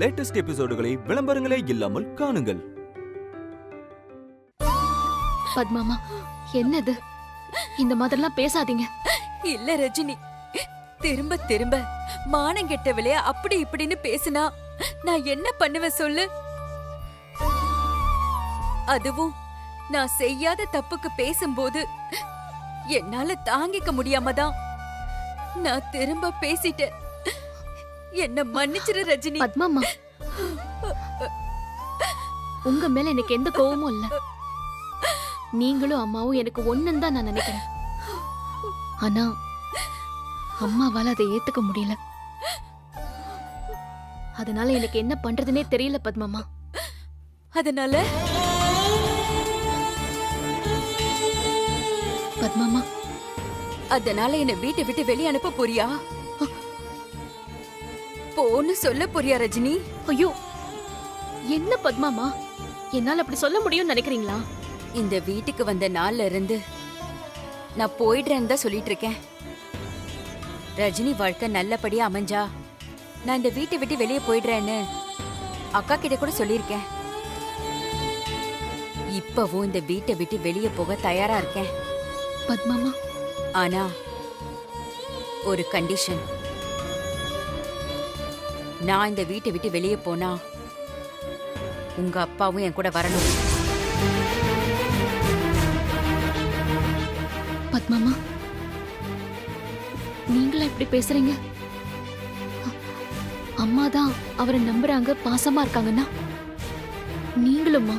Latest எபிசோடுகளை விளம்பரங்களே இல்லாமல் காணுங்கள். பத்மாமா, என்னது? இந்த மாதிரிலாம் பேசாதீங்க. இல்ல ரஜினி, திரும்ப திரும்ப மானங்கெட்டவளே அப்படி இப்படின்னு பேசினா நான் என்ன பண்ணுவேன் சொல்லு? அதுவும் நான் செய்யாத தப்புக்கு பேசும்போது என்னால தாங்கிக்க முடியாமதான் நான் திரும்ப பேசிட்டேன். என்ன மன்னிச்சிரு ரஜினி. பத்மாமா, உங்க மேல எனக்கு எந்த கோவமும் இல்ல. நீங்களும் அம்மாவும் எனக்கு ஒண்ணுன்னு தான் நான் நினைக்கிறேன். ஆனா அம்மாவால அதை ஏத்துக்க முடியல. அதனால எனக்கு என்ன பண்றதுனே தெரியல பத்மாமா. அதனால பத்மாமா, அதனால என்ன வீட்டை விட்டு வெளியே அனுப்ப போறியா? போன்னு சொல்ல போறியா ரஜினி? ஐயோ, என்ன பத்மாமா, என்னால அப்படி சொல்ல முடியும்னு நினைக்கிறீங்களா? இந்த வீட்டுக்கு வந்த நாள்ல இருந்து நான் போயிடுறேன்னு தான் சொல்லிட்டு இருக்கேன். ரஜினி வாழ்க்கை நல்லபடியா அமைஞ்சா நான் இந்த வீட்டை விட்டு வெளியே போயிடுறேன்னு அக்கா கிட்ட கூட சொல்லியிருக்கேன். இப்பவும் இந்த வீட்டை விட்டு வெளியே போக தயாரா இருக்கேன் பத்மாமா. ஆனா ஒரு கண்டிஷன். நான் இந்த வீட்டை விட்டு வெளியே போனா உங்க அப்பாவும் என் கூட வரணும். பத்மாமா, நீங்களா இப்படி பேசுறீங்க? அம்மா தான் அவரை நம்புறாங்க, பாசமா இருக்காங்கன்னா நீங்களுமா?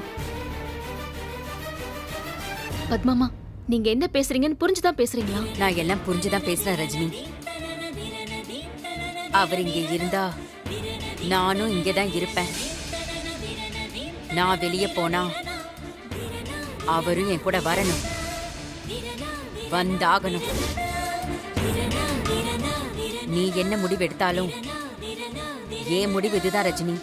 பத்மாமா, நீங்க என்ன பேசுறீங்கன்னு புரிஞ்சுதான் பேசுறீங்களா? நான் எல்லாம் புரிஞ்சுதான் பேசுறேன் ரஜினி. அவர் இங்க இருந்தா நானும் இங்கதான் இருப்பேன். நான் வெளியே போனா அவரும் என் கூட வரணும், வந்தாகணும். நீ என்ன முடிவு எடுத்தாலும் ஏன் முடிவு இதுதான் ரஜினி.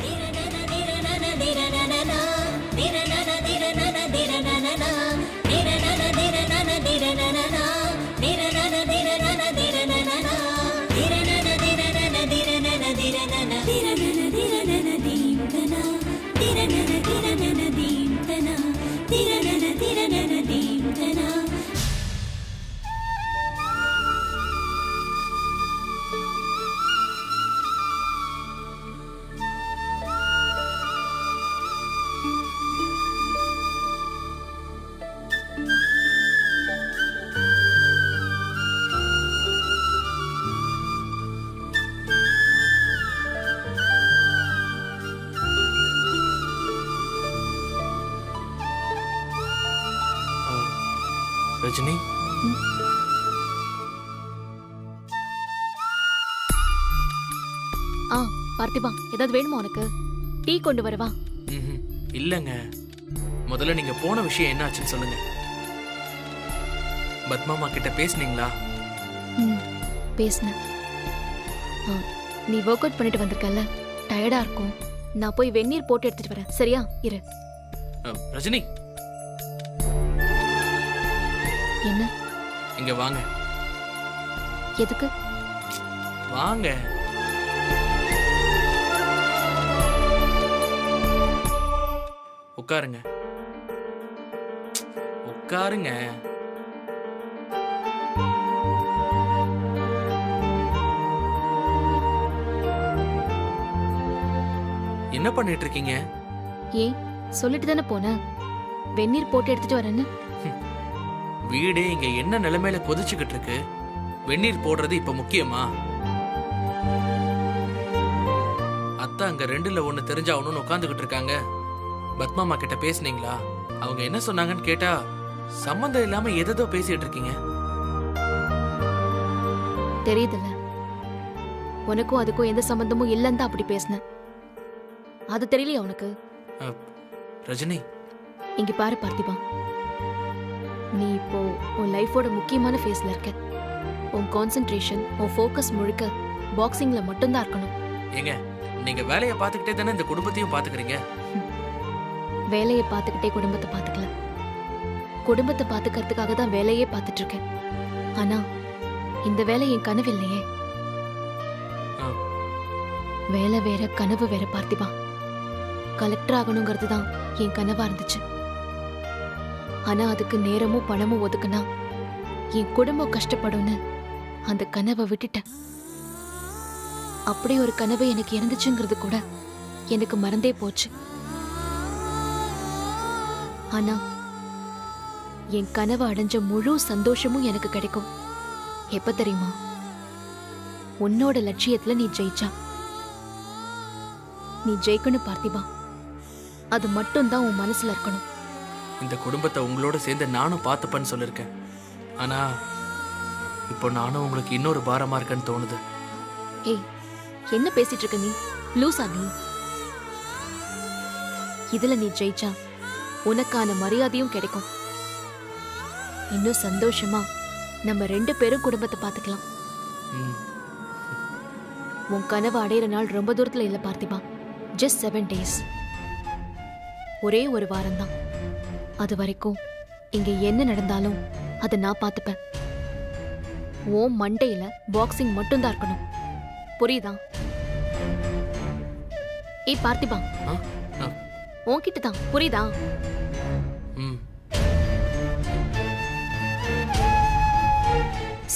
ரஜினி, பார்த்திபா, ஏதாவது வேணுமா உனக்கு? டீ கொண்டு வரவா? இல்லங்க, முதல்ல நீங்க போன விஷயம் என்ன ஆச்சுன்னு சொல்லுங்க. பத்மாமா கிட்ட பேசுனீங்களா? பேசினேன். நீ ஒர்க் அவுட் பண்ணிட்டு வந்திருக்கல, டயர்டா இருக்கும். நான் போய் வெந்நீர் போட்டு எடுத்துட்டு வரேன், சரியா? இரு. ரஜினி, என்ன? இங்க வாங்க. எதுக்கு? வாங்க. உட்காருங்க, உட்காருங்க. என்ன பண்ணிட்டு இருக்கீங்க? ஏன், சொல்லிட்டு தானே போனேன் வெந்நீர் போட்டு எடுத்துட்டு வரேன்னு. வீடு இங்க என்ன நிலைமையில கொதிச்சுக்கிட்டு இருக்கு. வெந்நீர் போடுறது இப்ப முக்கியமா? அத்தை அங்க ரெண்டுல ஒண்ணு தெரிஞ்சாகணும்னு உட்காந்துக்கிட்டு இருக்காங்க. பத்மாமா கிட்ட பேசுனீங்களா? அவங்க என்ன சொன்னாங்கன்னு கேட்டா சம்பந்தம் இல்லாம எதோ பேசிட்டு இருக்கீங்க. தெரியுதுல்ல, உனக்கும் அதுக்கும் எந்த சம்பந்தமும் இல்லன்னு தான் அப்படி பேசினேன். அது தெரியலையா உனக்கு? ரஜினி, இங்க பாரு பார்த்திபா, நீ இப்போ உன் லைஃபோட முக்கியமான ஃபேஸ்ல இருக்க. உன் கான்சென்ட்ரேஷன், உன் ஃபோக்கஸ் முழுக்க பாக்ஸிங்ல மட்டும்தான் இருக்கணும். ஏங்க, நீங்க வேலையை பார்த்துக்கிட்டே தானே இந்த குடும்பத்தையும் பாத்துக்கிறீங்க. வேலையை பார்த்துக்கிட்டே குடும்பத்தை பார்த்துக்கல. குடும்பத்தை பார்த்துக்கிறதுக்காக தான் வேலையே பார்த்துட்டு இருக்கேன். ஆனா இந்த வேலை என் கனவு இல்லையே. வேலை வேற கனவு வேற பார்த்திபா. கலெக்டர் ஆகணுங்கிறது தான் என் கனவா இருந்துச்சு. ஆனா அதுக்கு நேரமும் பணமும் ஒதுக்குனா என் குடும்பம் கஷ்டப்படும்னு அந்த கனவை விட்டுட்டேன். அப்படி ஒரு கனவு எனக்கு இருந்துச்சுங்கிறது கூட எனக்கு மறந்தே போச்சு. ஆனா என் கனவு அடைஞ்ச முழு சந்தோஷமும் எனக்கு கிடைக்கும். எப்ப தெரியுமா? உன்னோட லட்சியத்துல நீ ஜெயிச்சா. நீ ஜெயிக்கணும் பார்த்திபா. அது மட்டும்தான் உன் மனசுல இருக்கணும். இந்த குடும்பத்தை உங்களோட சேர்ந்து நானும் பார்த்துப்பேன்னு சொல்லியிருக்கேன். ஆனா இப்போ நானும் உங்களுக்கு இன்னொரு பாரமா இருக்கேன்னு தோணுது. ஏய், என்ன பேசிட்டு இருக்க நீ? லூசா நீ? இதுல நீ ஜெயிச்சா உனக்கான மரியாதையும் கிடைக்கும். இன்னும் சந்தோஷமா நம்ம 2 பேரும் குடும்பத்தை பார்த்துக்கலாம். ம். உன் கனவு அடையிற நாள் ரொம்ப தூரத்துல இல்ல பார்த்திபா. Just 7 days. ஒரே ஒரு வாரம்தான். அது வரைக்கும் இங்க என்ன நடந்தாலும் அதை நான் பார்த்துப்பேன். ஓ மண்டையில பாக்ஸிங் மட்டும்தான் இருக்கணும். புரியுதா? ஏய் பார்த்திபா, ஆ? ஆ. உன்கிட்ட தான். புரியுதா? ம்.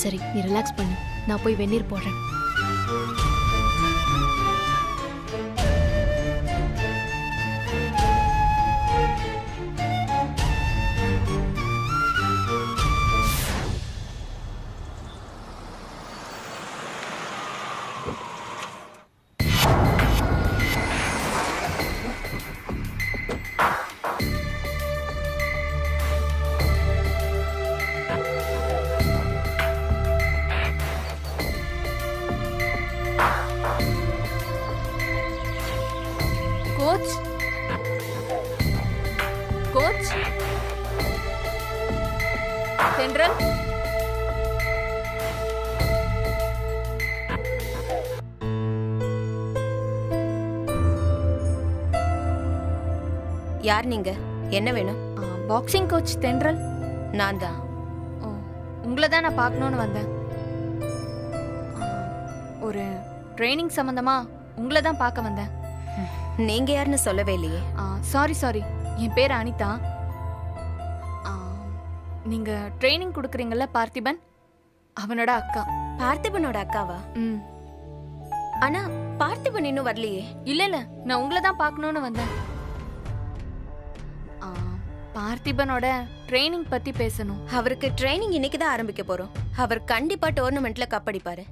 சரி, நீ ரிலாக்ஸ் பண்ணு. நான் போய் வெந்நீர் போடுறேன். கோச் கோச் தென்றல், யார் நீங்க? என்ன வேணும்? பாக்ஸிங் கோச் தென்றல். நான் தான். ஓ, உங்களை தான் நான் பார்க்கணும்னு வந்தேன். ஒரு ட்ரைனிங் சம்பந்தமா உங்களை தான் பார்க்க வந்தேன். நீங்க யாருன்னு சொல்லவே இல்லையே. சாரி, என் பேர் அனிதா. நீங்க ட்ரைனிங் கொடுக்குறீங்கல்ல பார்த்திபன், அவனோட அக்கா. பார்த்திபனோட அக்காவா? ம். ஆனா பார்த்திபன் இன்னும் வரலையே. இல்ல நான் உங்களை தான் பார்க்கணும்னு வந்தேன். பார்த்திபனோட ட்ரைனிங் பத்தி பேசணும். அவருக்கு ட்ரைனிங் இன்னைக்கு தான் ஆரம்பிக்க போறோம். அவர் கண்டிப்பா டோர்னமெண்ட்ல கப் அடிப்பாரு.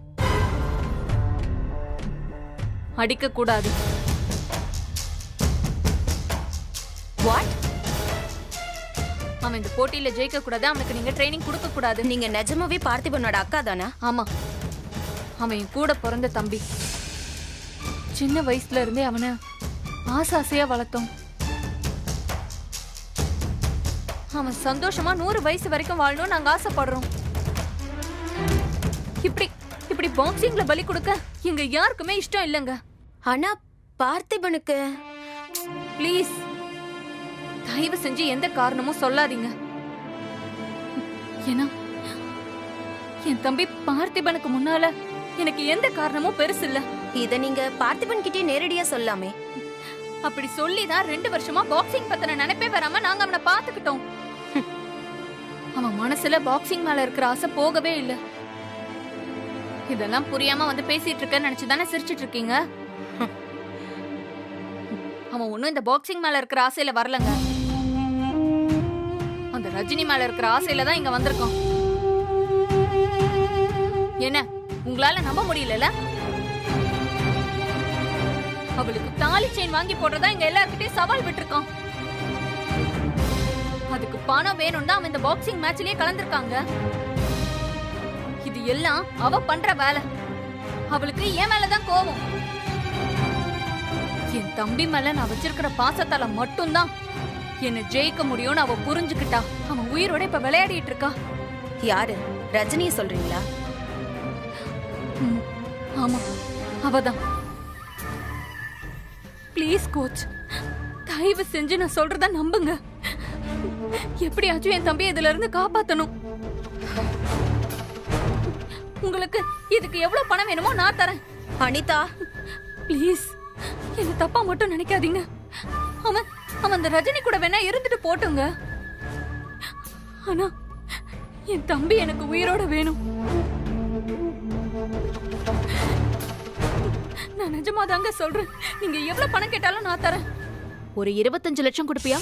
அடிக்க கூடாது. வாட்? அவன் இந்த போட்டியில ஜெயிக்க கூடாது. அவனுக்கு நீங்க ட்ரைனிங் கொடுக்க கூடாது. நீங்க நிஜமாவே பார்த்திபனோட அக்கா தானா? ஆமா, அவன் என் கூட பிறந்த தம்பி. சின்ன வயசுல இருந்தே அவனை ஆசாசையா வளர்த்தோம். அவன் சந்தோஷமா 100 வயசு வரைக்கும் வாழணும் நாங்க ஆசைப்படுறோம். இப்படி பாக்ஸிங்ல பலி கொடுக்க எங்க யாருக்குமே இஷ்டம் இல்லைங்க. ஆனா பார்த்திபனுக்கு ப்ளீஸ் தயவு செஞ்சு எந்த காரணமும் சொல்லாதீங்க. ஏன்னா என் தம்பி பார்த்திபனுக்கு முன்னால எனக்கு எந்த காரணமும் பெருசு இல்ல. இத நீங்க பார்த்திபன் கிட்டே நேரடியா சொல்லாமே. அப்படி சொல்லிதான் 2 வருஷமா பாக்ஸிங் பத்தின நினைப்பே வராம நாங்க அவனை பாத்துக்கிட்டோம். அவன் மனசுல பாக்ஸிங் மேல இருக்கிற ஆசை போகவே இல்ல. இதெல்லாம் புரியாம வந்து பேசிட்டு இருக்கேன்னு நினைச்சுதானே சிரிச்சிட்டு இருக்கீங்க? அவன் ஒண்ணும் இந்த பாக்ஸிங் மேல இருக்கிற ஆசையில வரலங்க. அந்த ரஜினி மேல இருக்கிற ஆசையில தான் இங்க வந்திருக்கோம். என்ன உங்களால நம்ப முடியல? அவளுக்கு தாலி செயின் வாங்கி போடுறதா இங்க எல்லார்கிட்டயும் சவால் விட்டுருக்கோம். அதுக்கு பணம் வேணும்னா அவன் இந்த பாக்ஸிங் மேட்ச்லயே கலந்துருக்காங்க. இது எல்லாம் அவ பண்ற வேலை. அவளுக்கு என் மேலதான் கோவம். என் தம்பி மேல நான் வச்சிருக்கிற பாசத்தால மட்டும்தான் என்ன ஜெயிக்க முடியும்னு அவ புரிஞ்சுக்கிட்டா. அவன் உயிரோட இப்ப விளையாடிட்டு இருக்கா. யாரு? ரஜினியை சொல்றீங்களா? ஆமா, அவதான். ப்ளீஸ் கோச், தயவு செஞ்சு நான் சொல்றத நம்புங்க. எப்படியாச்சும் என் தம்பியை இதுல இருந்து காப்பாத்தணும். உங்களுக்கு இதுக்கு எவ்வளவு பணம் வேணுமோ நான் தரேன். அனிதா, ப்ளீஸ் என்ன தப்பா மட்டும் நினைக்காதீங்க. அவன் அவன் அந்த ரஜினி கூட வேணா இருந்துட்டு போட்டுங்க. ஆனா என் தம்பி எனக்கு உயிரோட வேணும். நான் நிஜமாதாங்க சொல்றேன். நீங்க எவ்வளவு பணம் கேட்டாலும் நான் தரேன். ஒரு 25 லட்சம் கொடுப்பியா?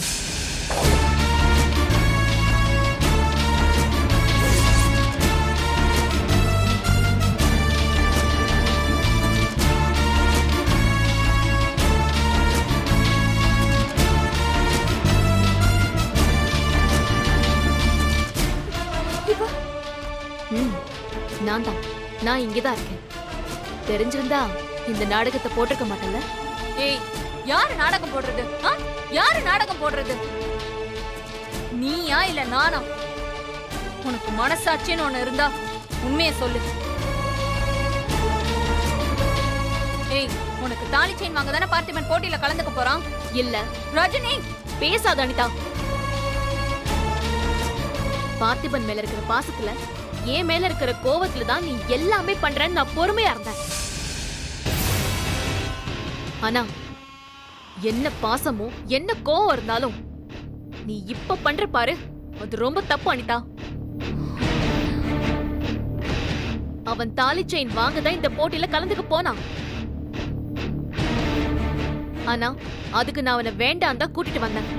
நான் இங்கதான் இருக்கேன். தெரிஞ்சிருந்தா இந்த நாடகத்தை போட்டிருக்க மாட்டேன்ல. ஏய், யாரு நாடகம் போடுறது? யாரு நாடகம் போடுறது? நீயா இல்ல நானா? உனக்கு மனசாட்சின்னு ஒண்ணு இருந்தா உண்மையை சொல்லு. ஏய், உனக்கு தாலி செயின் வாங்க தானே பார்த்திபன் போட்டியில கலந்துக்க போறான்? இல்ல. ரஜினி, பேசாத அனிதா. பார்த்திபன் மேல இருக்கிற பாசத்துல, என் மேல இருக்கிற கோவத்துல தான் நீ எல்லாமே பண்றன்னு நான் பொறுமையா இருந்தேன். ஆனா என்ன பாசமோ என்ன கோவம் இருந்தாலும் நீ இப்ப பண்ற பாரு, அது ரொம்ப தப்பு அனிதா. அவன் தாலி செயின் வாங்க தான் இந்த போட்டியில கலந்துக்க போனான். ஆனா அதுக்கு நான் அவனை வேண்டாம் தான் கூட்டிட்டு வந்தேன்.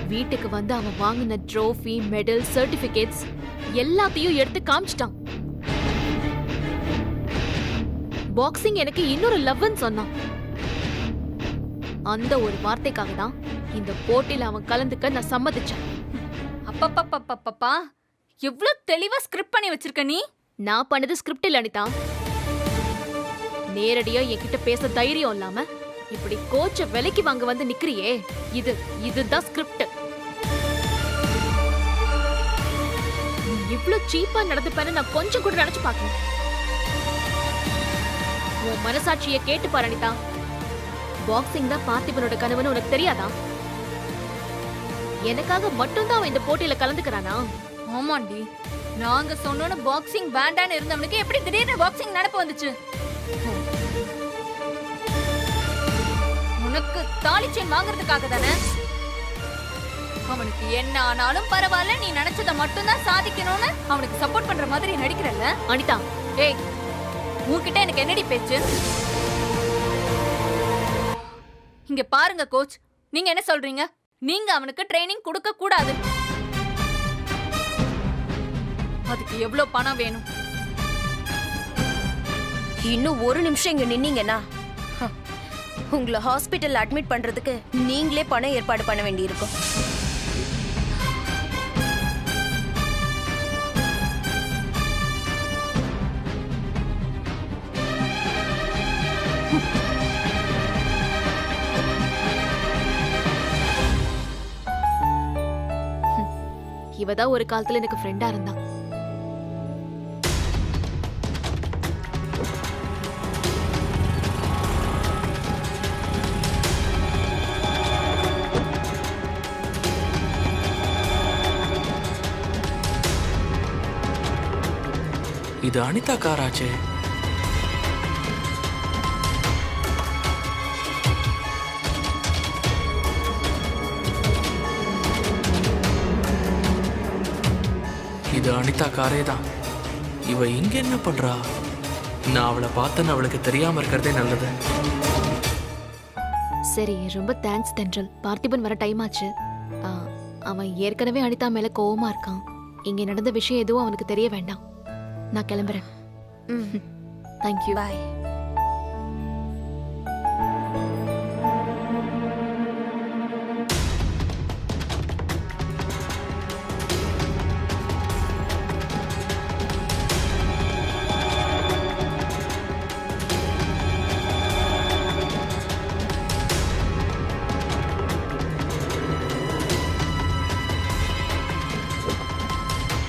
வீட்டுக்கு வந்து அவன் வாங்கின ட்ரோஃபி, மெடல், சர்டிபிகேட்ஸ் எல்லாத்தையும் எடுத்து காமிச்சிட்டான். பாக்ஸிங் எனக்கு இன்னொரு லவ்னு சொன்னான். அந்த ஒரு வார்த்தைக்காக தான் இந்த போட்டியில அவன் கலந்துக்க நான் சம்மதிச்சேன். அப்பப்பப்பப்பப்பா, எவ்வளவு தெளிவா ஸ்கிரிப்ட் பண்ணி வச்சிருக்க நீ. நான் பண்ணது ஸ்கிரிப்ட் இல்ல அனிதா. நேரடியா என்கிட்ட பேச தைரியம் இல்லாம இப்படி கோச்ச விலைக்கு வாங்க வந்து நிக்கிறியே, இதுதான் ஸ்கிரிப்ட். நீ இவ்ளோ சீப்பா நடந்துப்பேன்னு நான் கொஞ்சம் கூட நினைச்சு பார்க்கல. உன் மனசாட்சியை கேட்டு பாரு அனிதா. பாக்ஸிங் தான் பார்த்திபனோட கனவுன்னு உனக்கு தெரியாதா? எனக்காக மட்டும்தான் அவன் இந்த போட்டியில கலந்துக்கிறானா? ஆமாண்டி, நாங்க சொன்னோன்னு பாக்ஸிங் வேண்டான்னு இருந்தவனுக்கு எப்படி திடீர்னு பாக்ஸிங் நடப்பு வந்துச்சு? உனக்கு தாலி செயின் வாங்குறதுக்காக தானே? அவனுக்கு என்ன ஆனாலும் பரவாயில்ல, நீ நினைச்சத மட்டும் தான் சாதிக்கணும்னு அவனுக்கு சப்போர்ட் பண்ற மாதிரி நடிக்கிறல்ல அனிதா. ஏய், உன்கிட்ட எனக்கு என்னடி பேச்சு? இங்க பாருங்க கோச், நீங்க என்ன சொல்றீங்க? நீங்க அவனுக்கு ட்ரைனிங் கொடுக்க கூடாது. அதுக்கு எவ்வளவு பணம் வேணும்? இன்னும் ஒரு நிமிஷம் இங்க நின்னீங்கன்னா உங்களை ஹாஸ்பிட்டல் அட்மிட் பண்றதுக்கு நீங்களே பணம் ஏற்பாடு பண்ண வேண்டியிருக்கும். இவதான் ஒரு காலத்துல எனக்கு ஃப்ரெண்டா இருந்தா. இது அனிதா காராச்சே. இது அனிதா காரே தான். இவ இங்க என்ன பண்றா? நான் அவளை பார்த்தேன்னு அவளுக்கு தெரியாம இருக்கிறதே நல்லது. சரி, ரொம்ப தேங்க்ஸ் தென்றல். பார்த்திபன் வர டைம் ஆச்சு. அவன் ஏற்கனவே அனிதா மேல கோவமா இருக்கான். இங்க நடந்த விஷயம் எதுவும் அவனுக்கு தெரிய வேண்டாம். நான் கிளம்புறேன். தேங்க்யூ. பாய்.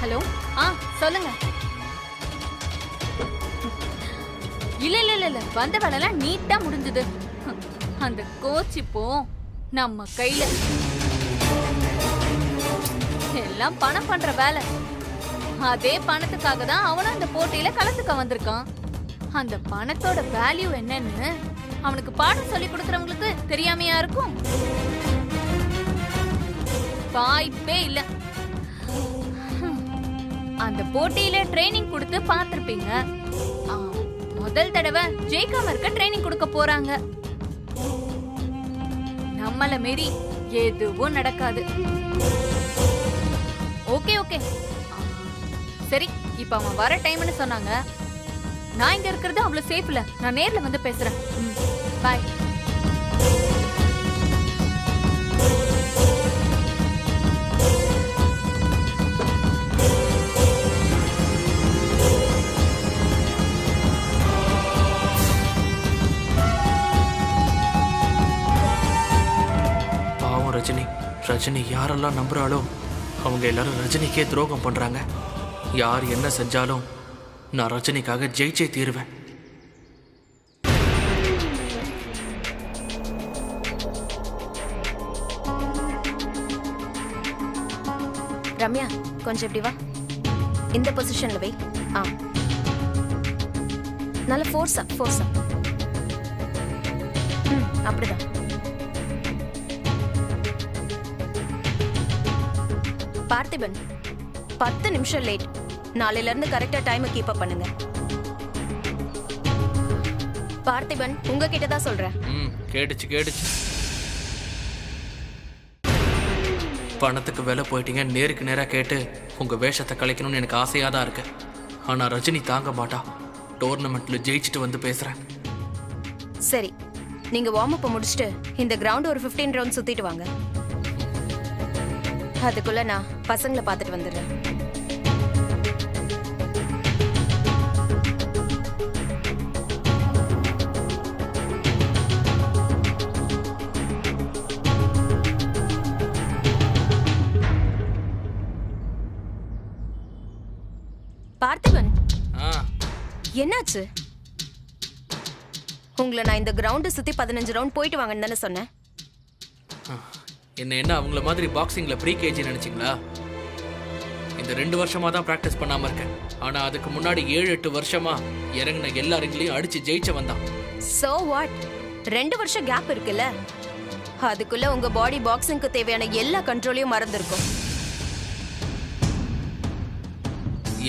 ஹலோ, சொல்லுங்க. இல்ல, வந்த வேலைலாம் நீட்டா முடிஞ்சது. அந்த கோச் இப்போ நம்ம கையில. எல்லாம் பணம் பண்ற வேலை. அதே பணத்துக்காக தான் அவனும் அந்த போட்டியில கலந்துக்க வந்திருக்கான். அந்த பணத்தோட வேல்யூ என்னன்னு அவனுக்கு பாடம் சொல்லி கொடுக்கறவங்களுக்கு தெரியாமையா இருக்கும்? வாய்ப்பே இல்ல. அந்த போட்டியில ட்ரைனிங் கொடுத்து பார்த்திருப்பீங்க. முதல் தடவை ஜெயிக்காம இருக்க ட்ரைனிங் கொடுக்க போறாங்க. நம்மள மீறி எதுவும் நடக்காது. ஓகே ஓகே, சரி. இப்ப அவன் வர டைம்னு சொன்னாங்க. நான் இங்க இருக்கிறது அவ்வளவு சேஃப் இல்ல. நான் நேர்ல வந்து பேசுறேன். பாய். பாவம் ரஜினி. ரஜினி யாரெல்லாம் நம்புறாளோ அவங்க எல்லாரும் ரஜினிக்கே துரோகம் பண்றாங்க. யார் என்ன செஞ்சாலும் நான் ரஜினிக்காக ஜெயிச்சே தீருவேன். ரம்யா, கொஞ்சம் இப்படி வா. இந்த பொசிஷன்ல வை. நல்ல ஃபோர்ஸ் அப். அப்படிதான். பார்த்திபன், 10 நிமிஷம் லேட். நாளையில இருந்து கரெக்டா டைமை கீப் அப் பண்ணுங்க. பார்த்திபன், உங்ககிட்ட தான் சொல்றேன். கேடுச்சு. பணத்துக்கு விலை போயிட்டீங்க. நேருக்கு நேரா கேட்டு உங்க வேஷத்தை கலைக்கணும்னு எனக்கு ஆசையா தான் இருக்கு. ஆனா ரஜினி தாங்க மாட்டா. டோர்னமெண்ட்ல ஜெயிச்சுட்டு வந்து பேசுறேன். சரி, நீங்க வார்ம் அப் முடிச்சுட்டு இந்த கிரவுண்ட் ஒரு 15 ரவுண்ட் சுத்திட்டு வாங்க. அதுக்குள்ள நான் பசங்களை பார்த்துட்டு வந்துடுறேன். பார்த்திபன், என்னாச்சு? உங்களை நான் இந்த கிரவுண்ட் சுத்தி 15 ரவுண்ட் போயிட்டு வாங்கன்னு தானே சொன்னேன். என்ன அவங்கள மாதிரி பாக்ஸிங்ல ப்ரீ கேஜி நினைச்சிங்களா? இந்த 2 வருஷமா தான் பிராக்டிஸ் பண்ணாம இருக்கேன். ஆனா அதுக்கு முன்னாடி 7-8 வருஷமா இறங்கின எல்லா ரிங்லையும் அடிச்சு ஜெயிச்ச வந்தான். So what? 2 வருஷம் கேப் இருக்குல்ல, அதுக்குள்ள உங்க பாடி பாக்ஸிங்க்கு தேவையான எல்லா கண்ட்ரோலையும் மறந்துருக்கும்.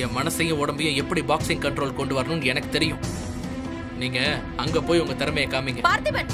என் மனசையும் உடம்பையும் எப்படி பாக்ஸிங் கண்ட்ரோல் கொண்டு வரணும்னு எனக்கு தெரியும். நீங்க அங்க போய் உங்க திறமையை காமிங்க. பார்த்திபன்,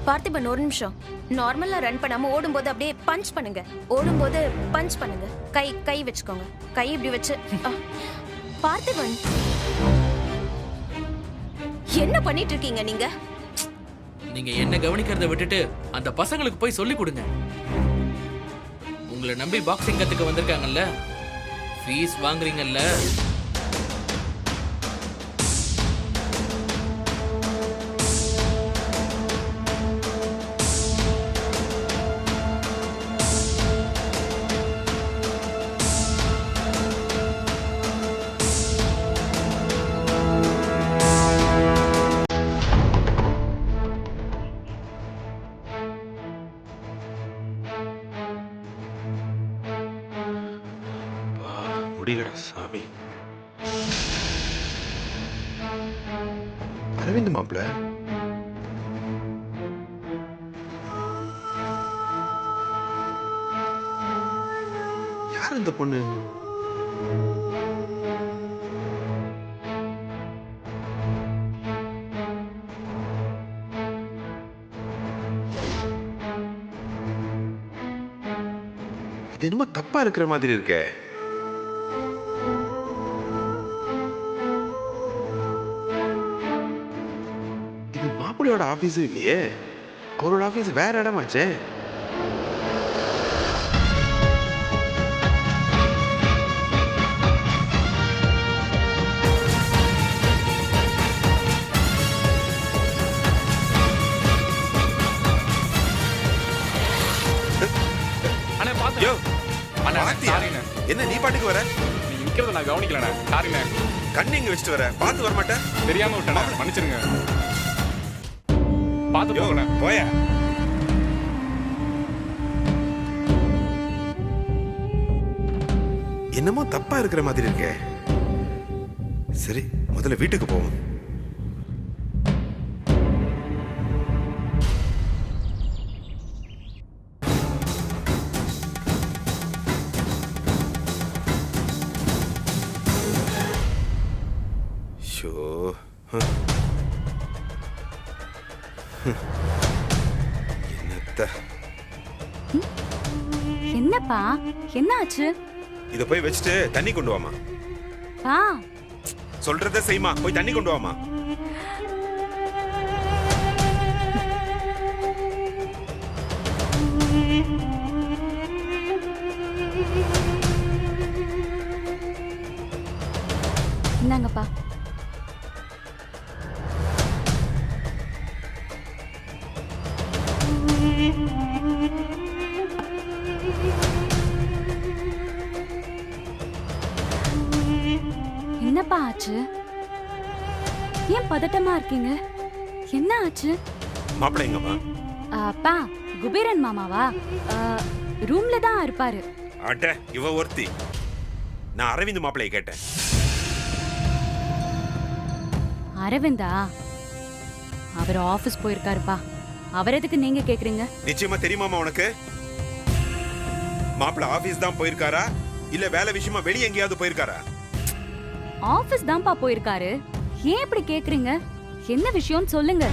பார்த்திபன், ஒரு நிமிஷம். நார்மலா ரன் பண்ணாம ஓடும்போது அப்படியே பஞ்ச் பண்ணுங்க. ஓடும்போது பஞ்ச் பண்ணுங்க. கை வச்சுக்கோங்க. கை இப்படி வச்சு. பார்த்திபன், என்ன பண்ணிட்டு இருக்கீங்க நீங்க? நீங்க என்ன கவனிக்கிறத விட்டுட்டு அந்த பசங்களுக்கு போய் சொல்லி கொடுங்க. உங்களை நம்பி பாக்ஸிங் கத்துக்க வந்திருக்காங்கல்ல, ஃபீஸ் வாங்குறீங்கல்ல. முடியலடா சாமி. அரவிந்த் மாப்பிள்ள, யார் இந்த பொண்ணு? இது என்னமோ தப்பா இருக்கிற மாதிரி இருக்கே. மாப்பிள்ளையோட ஆபீஸும் இல்லையே, அவரோட ஆபீஸ் வேற இடமாச்சே. பாத்து யோ அண்ணா பாத்தியா? சாரிண்ணே. என்ன நீ பாட்டுக்கு வர? நீ நிக்கிறத நான் கவனிக்கலண்ணே. சாரிண்ணே. கண்ணு இங்க வச்சுட்டு வர, பார்த்து வர மாட்டேன். தெரியாம விட்டேண்ணே. மன்னிச்சிருங்க. பாத்து யோ போங்கண்ணே. போயா. என்னமோ தப்பா இருக்கிற மாதிரி இருக்கே. சரி, முதல்ல வீட்டுக்கு போவோம். ஷோ, என்னத்த என்னப்பா என்ன ஆச்சு? இத போய் வச்சுட்டு தண்ணி கொண்டு வாமா. பா சொல்றத செய்மா, போய் தண்ணி கொண்டு வாமா. இந்தாங்கப்பா. என்னப்பா ஆச்சு? ஏன் பதட்டமா இருக்கீங்க? என்ன ஆச்சு? மாப்பிள்ளை எங்கம்மா? அப்பா குபேரன் மாமாவா? ரூம்ல தான் இருப்பாரு. அட இவ ஒருத்தி. நான் அரவிந்த் மாப்பிள்ளையை கேட்டேன். அரவிந்தா? அவர் ஆபீஸ் போயிருக்காருப்பா. அவர் எதுக்கு நீங்க கேக்குறீங்க? நிச்சயமா தெரியுமாமா உனக்கு? மாப்பிள்ளை ஆபீஸ் தான் போயிருக்காரா இல்ல வேலை விஷயமா வெளியே எங்கேயாவது போயிருக்காரா? ஆபீஸ் தான்ப்பா போயிருக்காரு. ஏன் இப்படி கேக்குறீங்க? என்ன விஷயம்னு சொல்லுங்க.